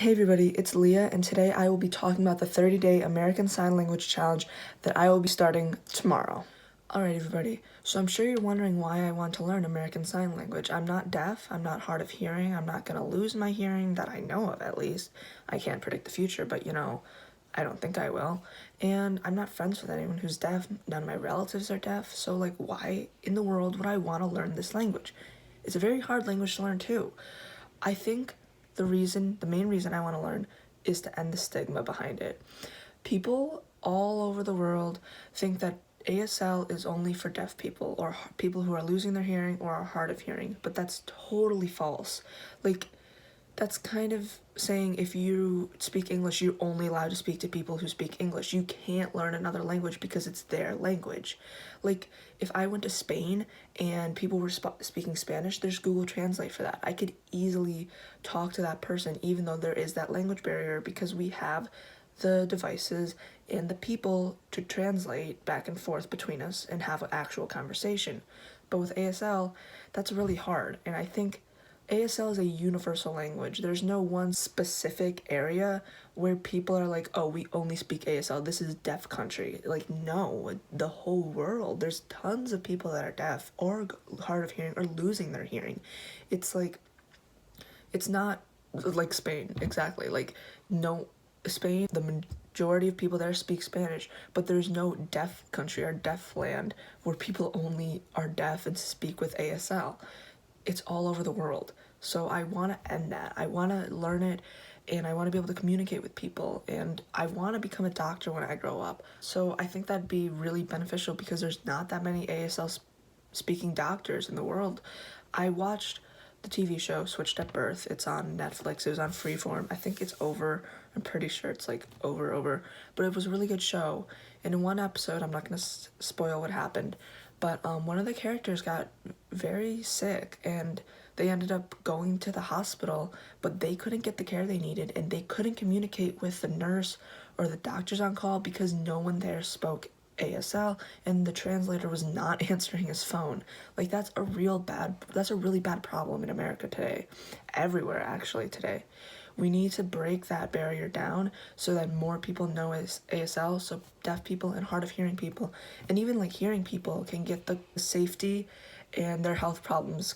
Hey everybody, it's Leah, and today I will be talking about the 30-day American Sign Language Challenge that I will be starting tomorrow. Alright everybody, so I'm sure you're wondering why I want to learn American Sign Language. I'm not deaf, I'm not hard of hearing, I'm not gonna lose my hearing, that I know of at least. I can't predict the future, but I don't think I will. And I'm not friends with anyone who's deaf, none of my relatives are deaf, so why in the world would I want to learn this language? It's a very hard language to learn too. I think the main reason I want to learn is to end the stigma behind it. People all over the world think that ASL is only for deaf people or people who are losing their hearing or are hard of hearing, but that's totally false. That's kind of saying if you speak English, you're only allowed to speak to people who speak English. You can't learn another language because it's their language. If I went to Spain and people were speaking Spanish, there's Google Translate for that. I could easily talk to that person even though there is that language barrier because we have the devices and the people to translate back and forth between us and have an actual conversation. But with ASL, that's really hard, and I think ASL is a universal language. There's no one specific area where people are like, oh, we only speak ASL. This is deaf country. No, the whole world. There's tons of people that are deaf or hard of hearing or losing their hearing. It's not like Spain, exactly. No, Spain, the majority of people there speak Spanish, but there's no deaf country or deaf land where people only are deaf and speak with ASL. It's all over the world. So I want to end that. I want to learn it, and I want to be able to communicate with people, and I want to become a doctor when I grow up. So I think that'd be really beneficial because there's not that many ASL speaking doctors in the world. I watched the TV show Switched at Birth. It's on Netflix. It was on Freeform. I think it's over. I'm pretty sure it's over. But it was a really good show. And in one episode, I'm not going to spoil what happened, but one of the characters got very sick and they ended up going to the hospital, but they couldn't get the care they needed and they couldn't communicate with the nurse or the doctors on call because no one there spoke ASL and the translator was not answering his phone. That's a really bad problem in America today. Everywhere actually today. We need to break that barrier down so that more people know ASL, so deaf people and hard of hearing people and even hearing people can get the safety and their health problems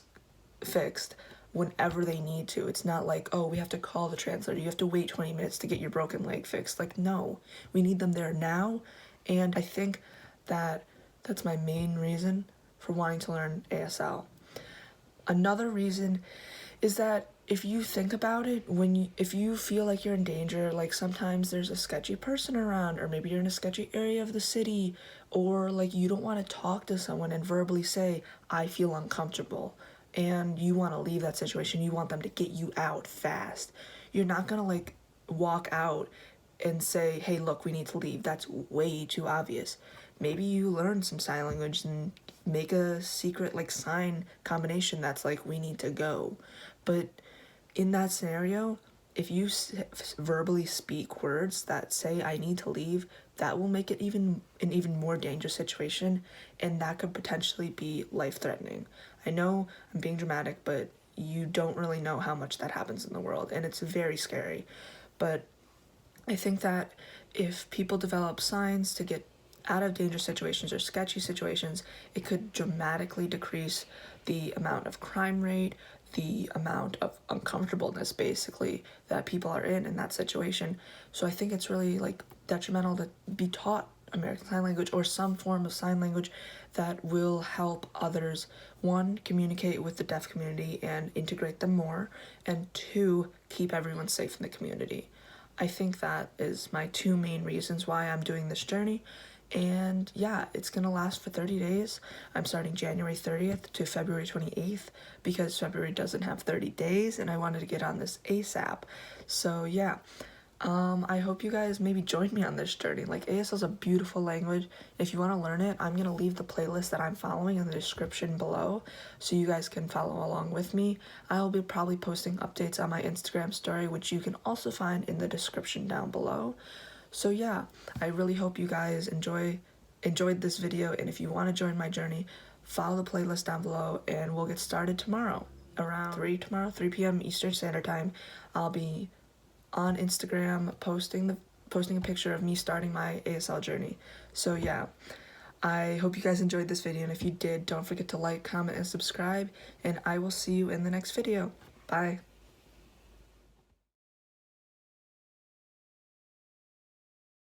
fixed whenever they need to. It's not oh, we have to call the translator, you have to wait 20 minutes to get your broken leg fixed. No, we need them there now. And I think that's my main reason for wanting to learn ASL. Another reason is that if you think about it, if you feel like you're in danger, sometimes there's a sketchy person around, or maybe you're in a sketchy area of the city, or you don't want to talk to someone and verbally say, I feel uncomfortable, and you want to leave that situation, you want them to get you out fast. You're not gonna walk out and say, hey, look, we need to leave. That's way too obvious. Maybe you learn some sign language and make a secret sign combination that's we need to go. But in that scenario, if you verbally speak words that say I need to leave, that will make it an even more dangerous situation, and that could potentially be life-threatening. I know I'm being dramatic, but you don't really know how much that happens in the world, and it's very scary. But I think that if people develop signs to get out of dangerous situations or sketchy situations, it could dramatically decrease the amount of crime rate, the amount of uncomfortableness basically that people are in that situation. So I think it's really detrimental to be taught American Sign Language or some form of sign language that will help others, one, communicate with the deaf community and integrate them more, and two, keep everyone safe in the community. I think that is my two main reasons why I'm doing this journey. And yeah, it's gonna last for 30 days. I'm starting January 30th to February 28th because February doesn't have 30 days and I wanted to get on this ASAP. So yeah, I hope you guys maybe join me on this journey. ASL is a beautiful language. If you want to learn it, I'm going to leave the playlist that I'm following in the description below so you guys can follow along with me. I'll be probably posting updates on my Instagram story, which you can also find in the description down below. So yeah, I really hope you guys enjoyed this video, and if you want to join my journey, follow the playlist down below and we'll get started tomorrow around 3 p.m. Eastern Standard Time. I'll be on Instagram posting a picture of me starting my ASL journey. So yeah, I hope you guys enjoyed this video, and if you did, don't forget to like, comment, and subscribe, and I will see you in the next video. Bye.